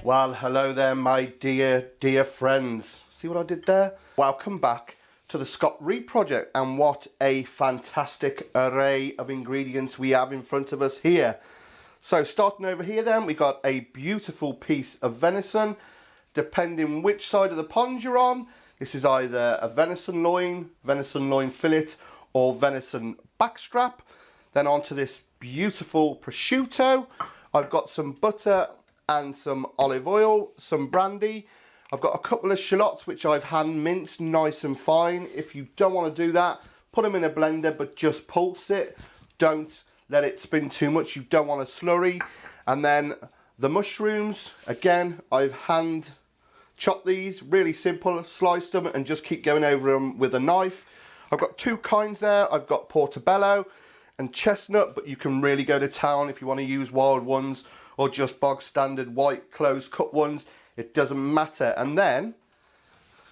Well, hello there, my dear friends. See what I did there? Welcome back to the Scott Reed Project, and what a fantastic array of ingredients we have in front of us here. So starting over here then, we got a beautiful piece of venison. Depending which side of the pond you're on, this is either a venison loin fillet, or venison backstrap. Then onto this beautiful prosciutto. I've got some butter and some olive oil, some brandy. I've got a couple of shallots which I've hand minced nice and fine. If you don't want to do that, put them in a blender, but just pulse it. Don't let it spin too much. You don't want a slurry. And then the mushrooms, again, I've hand chopped these, really simple, sliced them and just keep going over them with a knife. I've got two kinds there. I've got portobello and chestnut, but you can really go to town if you want to use wild ones or just bog standard white closed cut ones. It doesn't matter. And then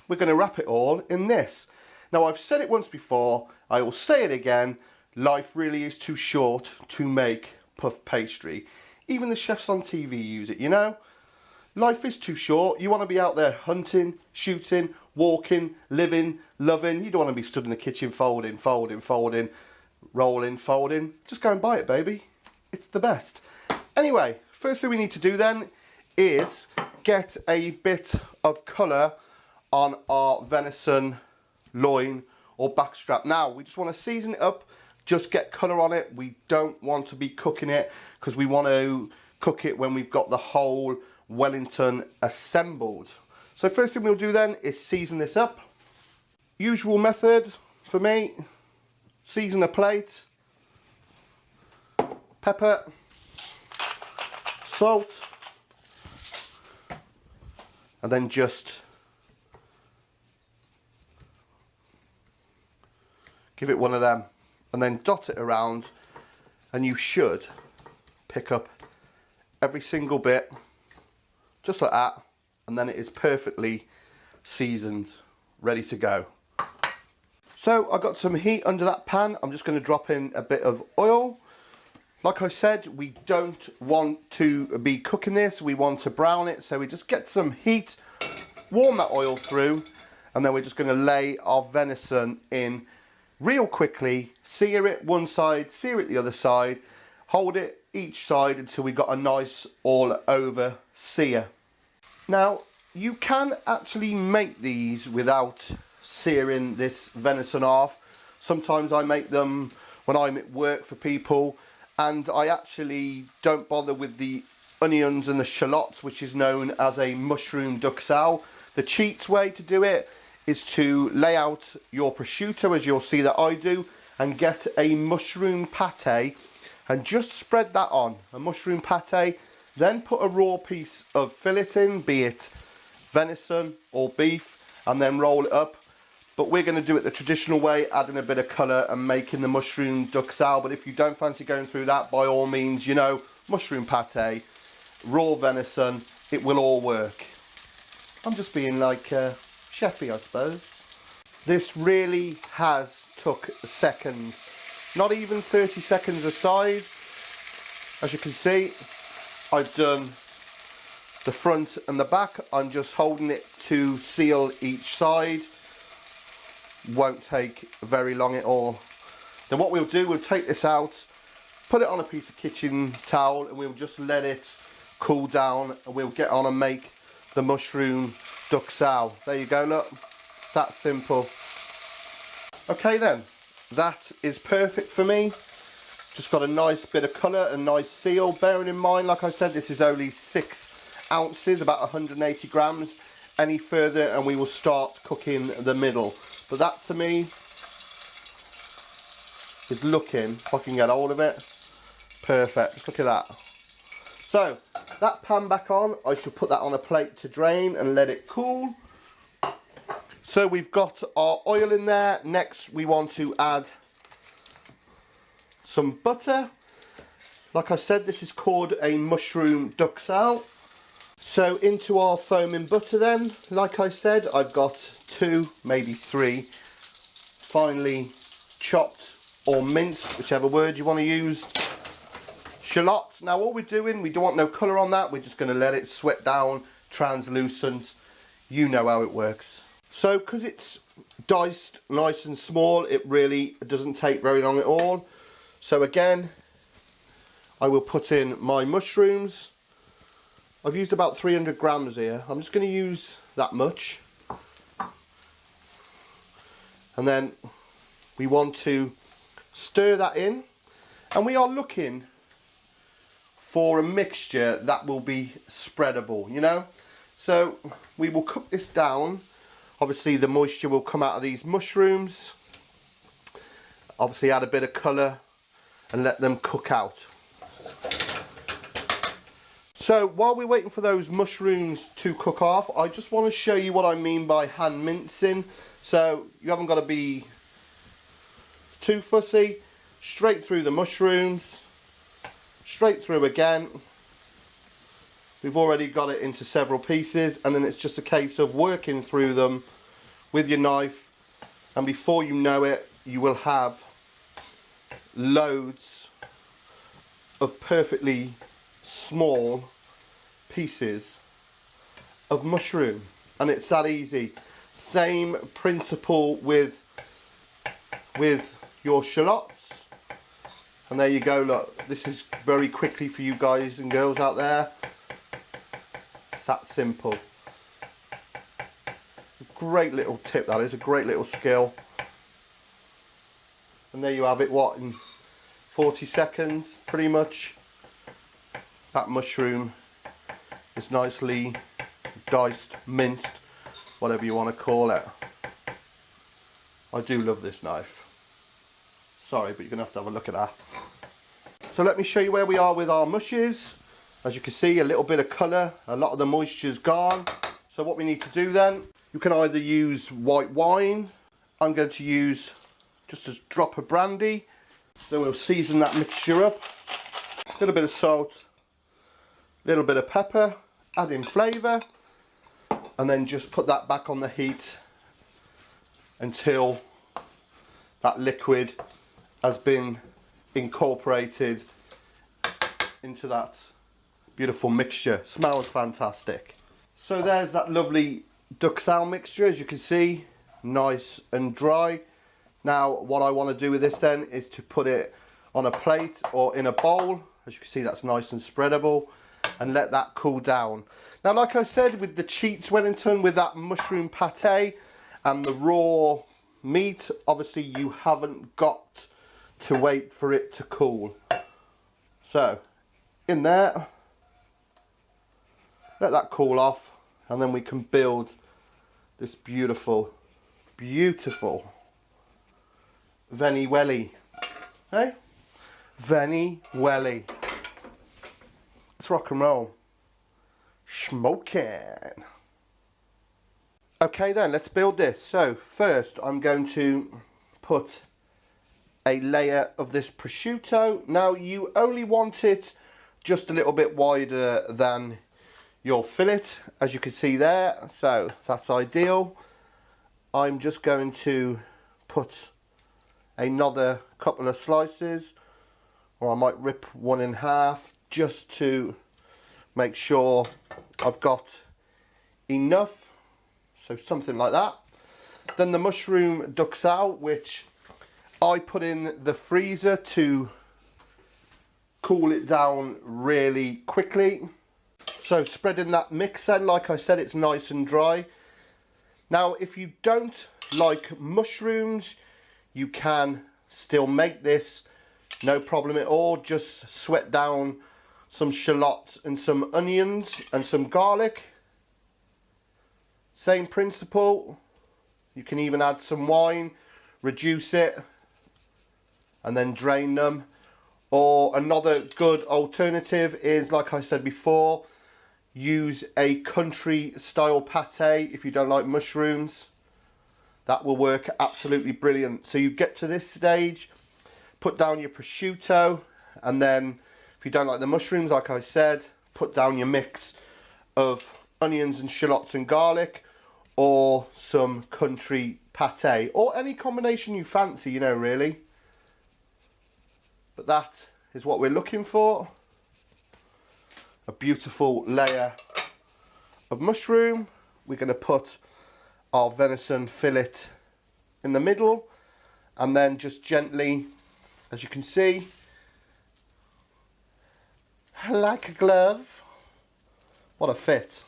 we're going to wrap it all in this. Now, I've said it once before, I will say it again, life really is too short to make puff pastry. Even the chefs on TV use it, you know. Life is too short. You want to be out there hunting, shooting, walking, living, loving. You don't want to be stood in the kitchen folding, rolling, folding. Just go and buy it, baby. It's the best. Anyway, first thing we need to do then is get a bit of colour on our venison loin or backstrap. Now, we just want to season it up, just get colour on it. We don't want to be cooking it because we want to cook it when we've got the whole Wellington assembled. So first thing we'll do then is season this up. Usual method for me, season a plate, pepper, salt, and then just give it one of them and then dot it around, and you should pick up every single bit just like that, and then it is perfectly seasoned, ready to go. So I've got some heat under that pan. I'm just going to drop in a bit of oil. Like I said, we don't want to be cooking this, we want to brown it, so we just get some heat, warm that oil through, and then we're just going to lay our venison in real quickly, sear it one side, sear it the other side, hold it each side until we got a nice all over sear. Now, you can actually make these without searing this venison off. Sometimes I make them when I'm at work for people, and I actually don't bother with the onions and the shallots, which is known as a mushroom duxelle. The cheat way to do it is to lay out your prosciutto, as you'll see that I do, and get a mushroom pate and just spread that on, a mushroom pate. Then put a raw piece of fillet in, be it venison or beef, and then roll it up. But we're going to do it the traditional way, adding a bit of colour and making the mushroom duxelle. But if you don't fancy going through that, by all means, you know, mushroom pate, raw venison, it will all work. I'm just being like chefy, I suppose. This really has took seconds, not even 30 seconds aside. As you can see, I've done the front and the back. I'm just holding it to seal each side. Won't take very long at all. Then what we'll do, we'll take this out, put it on a piece of kitchen towel, and we'll just let it cool down, and we'll get on and make the mushroom duxelle. There you go, look, it's that simple. Okay then, that is perfect for me. Just got a nice bit of colour, a nice seal, bearing in mind, like I said, this is only 6 ounces, about 180 grams. Any further and we will start cooking the middle. But that to me is looking, if I can get hold of it, perfect. Just look at that. So that pan back on, I shall put that on a plate to drain and let it cool. So we've got our oil in there. Next we want to add some butter. Like I said, this is called a mushroom duxelle. So into our foaming butter then, like I said, I've got 2, maybe 3 finely chopped or minced, whichever word you want to use, shallots. Now all we're doing, we don't want no colour on that, we're just going to let it sweat down, translucent. You know how it works. So because it's diced nice and small, it really doesn't take very long at all. So again, I will put in my mushrooms. I've used about 300 grams here. I'm just going to use that much. And then we want to stir that in. And we are looking for a mixture that will be spreadable, you know. So we will cook this down. Obviously the moisture will come out of these mushrooms. Obviously add a bit of colour and let them cook out. So while we're waiting for those mushrooms to cook off, I just want to show you what I mean by hand mincing. So you haven't got to be too fussy. Straight through the mushrooms, straight through again. We've already got it into several pieces, and then it's just a case of working through them with your knife, and before you know it, you will have loads of perfectly small pieces of mushroom, and it's that easy. Same principle with your shallots. And there you go, look, this is very quickly for you guys and girls out there. It's that simple. Great little tip that is, a great little skill. And there you have it, what, in 40 seconds, pretty much. That mushroom is nicely diced, minced, whatever you want to call it. I do love this knife. Sorry, but you're going to have a look at that. So let me show you where we are with our mushes. As you can see, a little bit of colour, a lot of the moisture's gone. So what we need to do then, you can either use white wine. I'm going to use just a drop of brandy. Then we'll season that mixture up. A little bit of salt, a little bit of pepper, add in flavour, and then just put that back on the heat until that liquid has been incorporated into that beautiful mixture. Smells fantastic. So there's that lovely DUXELLES mixture, as you can see, nice and dry. Now what I want to do with this then is to put it on a plate or in a bowl. As you can see, that's nice and spreadable, and let that cool down. Now like I said, with the Cheats Wellington, with that mushroom pate and the raw meat, obviously you haven't got to wait for it to cool. So in there, let that cool off, and then we can build this beautiful, beautiful Venny Welly. Hey? Venny Welly. Let's rock and roll. Smoking. Okay then, let's build this. So first I'm going to put a layer of this prosciutto. Now you only want it just a little bit wider than your fillet, as you can see there, so that's ideal. I'm just going to put another couple of slices, or I might rip one in half just to make sure I've got enough, so something like that. Then the mushroom DUXELLES, which I put in the freezer to cool it down really quickly. So spreading that mix then, like I said, it's nice and dry. Now if you don't like mushrooms, you can still make this, no problem at all. Just sweat down some shallots and some onions and some garlic. Same principle. You can even add some wine, reduce it, and then drain them. Or another good alternative is, like I said before, use a country style pate if you don't like mushrooms. That will work absolutely brilliant. So you get to this stage, put down your prosciutto, and then if you don't like the mushrooms, like I said, put down your mix of onions and shallots and garlic, or some country pate, or any combination you fancy, you know, really. But that is what we're looking for. a beautiful layer of mushroom. We're going to put our venison fillet in the middle, and then just gently, as you can see, like a glove. What a fit.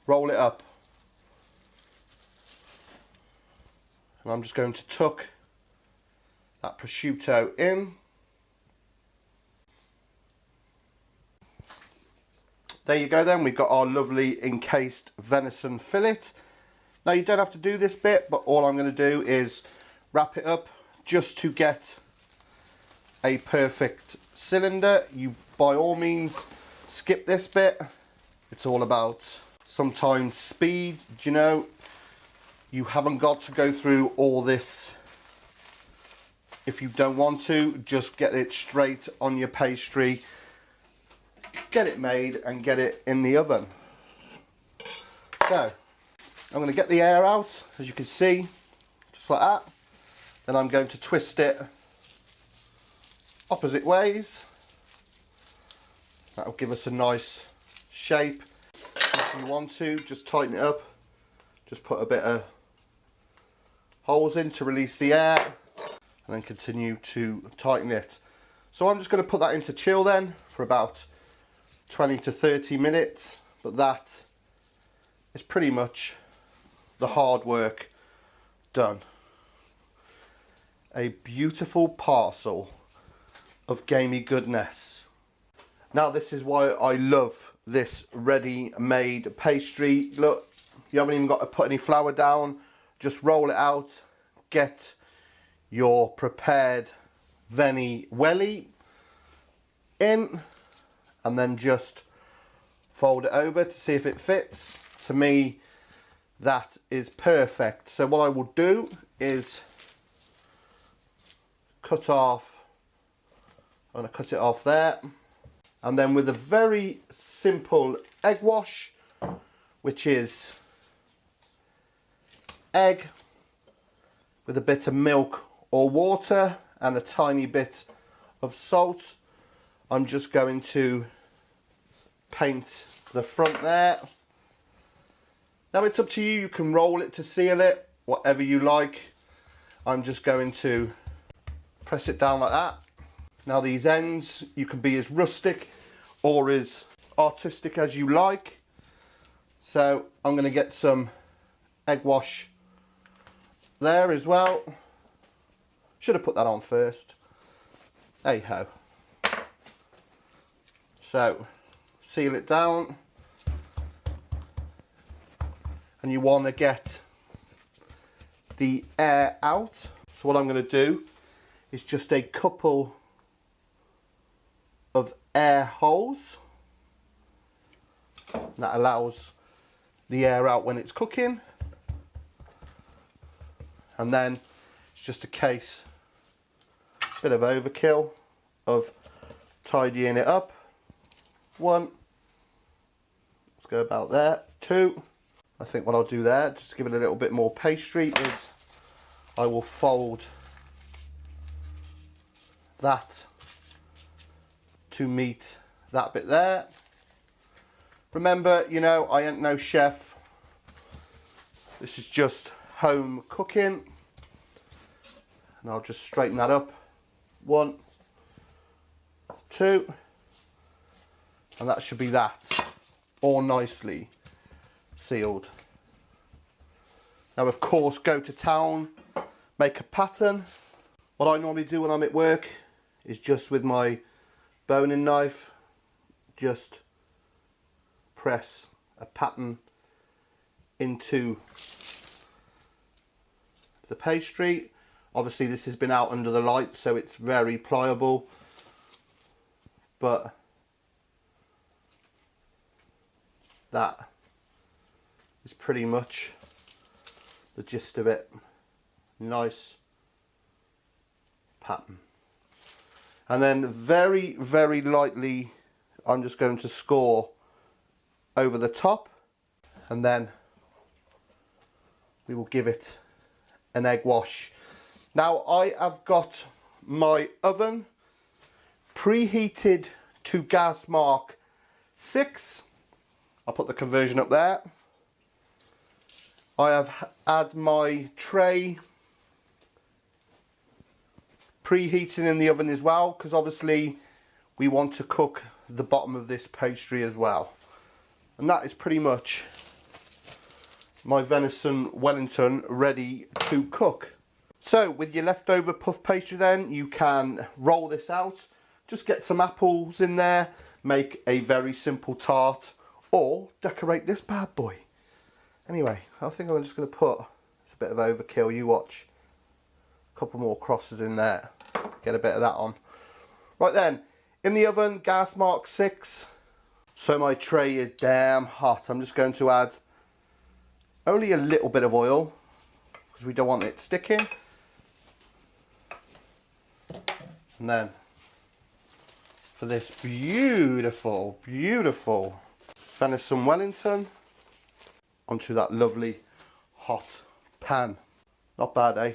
Roll it up. And I'm just going to tuck that prosciutto in. There you go then, we've got our lovely encased venison fillet. Now you don't have to do this bit, but all I'm going to do is wrap it up just to get a perfect cylinder. You by all means skip this bit. It's all about sometimes speed, do you know? You haven't got to go through all this if you don't want to. Just get it straight on your pastry, get it made and get it in the oven. So I'm going to get the air out, as you can see, just like that. Then I'm going to twist it opposite ways. That'll give us a nice shape. If you want to, just tighten it up. Just put a bit of holes in to release the air, and then continue to tighten it. So I'm just going to put that into chill then for about 20 to 30 minutes, but that is pretty much the hard work done. A beautiful parcel of gamey goodness. Now this is why I love this ready-made pastry. Look, you haven't even got to put any flour down. Just roll it out, get your prepared Venny Welly in, and then just fold it over to see if it fits. To me, that is perfect. So what I will do is I'm going to cut it off there, and then with a very simple egg wash, which is egg with a bit of milk or water and a tiny bit of salt, I'm just going to paint the front there. Now it's up to you, you can roll it to seal it, whatever you like. I'm just going to press it down like that. Now these ends, you can be as rustic or as artistic as you like. So I'm going to get some egg wash there as well. Should have put that on first. Hey ho. So seal it down, and you want to get the air out. So what I'm going to do is just a couple of air holes. That allows the air out when it's cooking. And then it's just a case, bit of overkill of tidying it up. 1, let's go about there. 2, I think what I'll do there, just to give it a little bit more pastry, is I will fold that to meet that bit there. Remember, you know, I ain't no chef. This is just home cooking. And I'll just straighten that up. 1, 2, and that should be that, all nicely sealed. Now of course, go to town, make a pattern. What I normally do when I'm at work is just with my boning knife, just press a pattern into the pastry. Obviously this has been out under the light, so it's very pliable, but that is pretty much the gist of it. Nice pattern. And then very, very lightly, I'm just going to score over the top, and then we will give it an egg wash. Now I have got my oven preheated to gas mark 6. I'll put the conversion up there. I have had my tray preheating in the oven as well, because obviously we want to cook the bottom of this pastry as well. And that is pretty much my Venison Wellington ready to cook. So with your leftover puff pastry then, you can roll this out, just get some apples in there, make a very simple tart, or decorate this bad boy. Anyway, I think I'm just going to put, it's a bit of overkill, you watch, a couple more crosses in there, get a bit of that on. Right then, in the oven, gas mark 6. So my tray is damn hot. I'm just going to add only a little bit of oil, because we don't want it sticking. And then for this beautiful, beautiful Venison Wellington onto that lovely hot pan. Not bad, eh?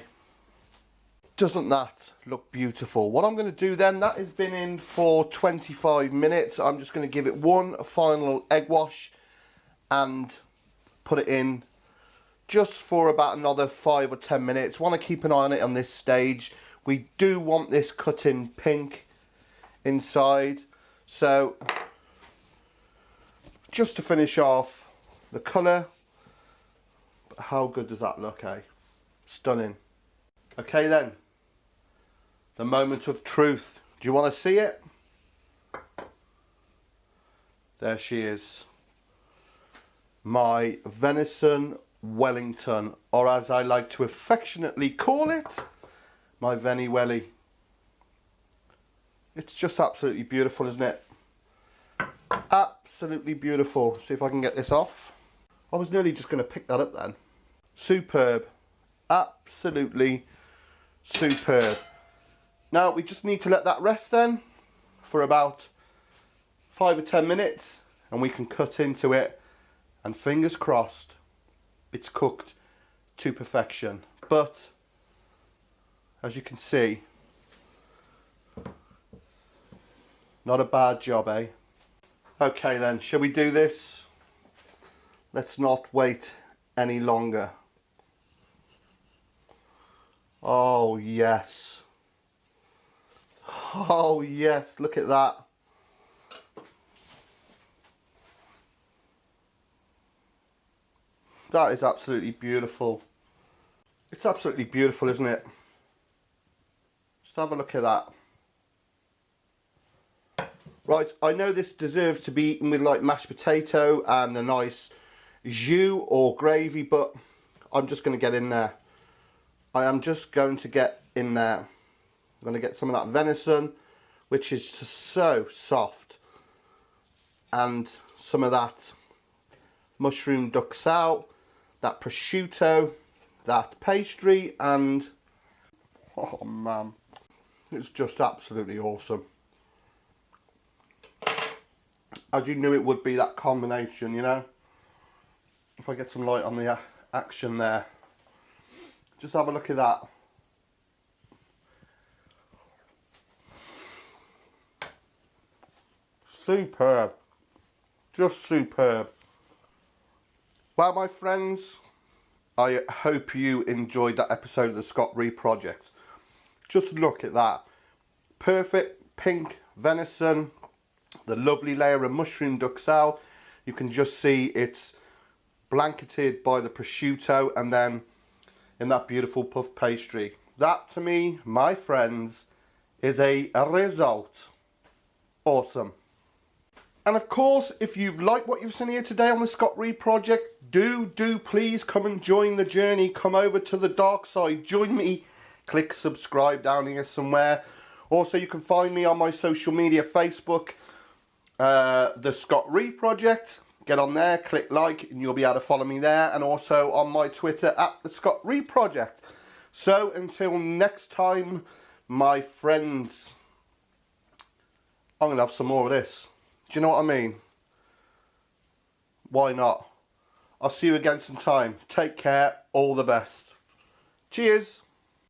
Doesn't that look beautiful? What I'm going to do then, that has been in for 25 minutes. I'm just going to give it one final egg wash and put it in just for about another 5 or 10 minutes. Want to keep an eye on it on this stage. We do want this cut in pink inside. So just to finish off the colour, but how good does that look, eh? Stunning. Okay then, the moment of truth. Do you want to see it? There she is. My Venison Wellington, or as I like to affectionately call it, my Venny Welly. It's just absolutely beautiful, isn't it? Absolutely beautiful. See if I can get this off. I was nearly just going to pick that up then. Superb. Absolutely superb. Now we just need to let that rest then for about 5 or 10 minutes, and we can cut into it, and fingers crossed it's cooked to perfection. But as you can see, not a bad job, eh? Okay then, shall we do this? Let's not wait any longer. Oh yes. Oh yes, look at that. That is absolutely beautiful. It's absolutely beautiful, isn't it? Just have a look at that. Right, I know this deserves to be eaten with like mashed potato and a nice jus or gravy, but I'm just going to get in there. I am just going to get in there. I'm going to get some of that venison, which is just so soft, and some of that mushroom duxelle, that prosciutto, that pastry, and oh man, it's just absolutely awesome. As you knew it would be, that combination, you know. If I get some light on the action there, just have a look at that. Superb. Just superb. Well, my friends, I hope you enjoyed that episode of the Scott Ree Project. Just look at that. Perfect pink venison, the lovely layer of mushroom duxelle. You can just see it's blanketed by the prosciutto, and then in that beautiful puff pastry. That to me, my friends, is a result. Awesome. And of course, if you've liked what you've seen here today on the Scott Ree Project, do please come and join the journey. Come over to the dark side, join me, click subscribe down here somewhere. Also, you can find me on my social media, Facebook, the Scott Ree Project. Get on there, click like, and you'll be able to follow me there. And also on my Twitter, at the Scott Ree Project. So until next time, my friends, I'm going to have some more of this. Do you know what I mean? Why not? I'll see you again sometime. Take care. All the best. Cheers.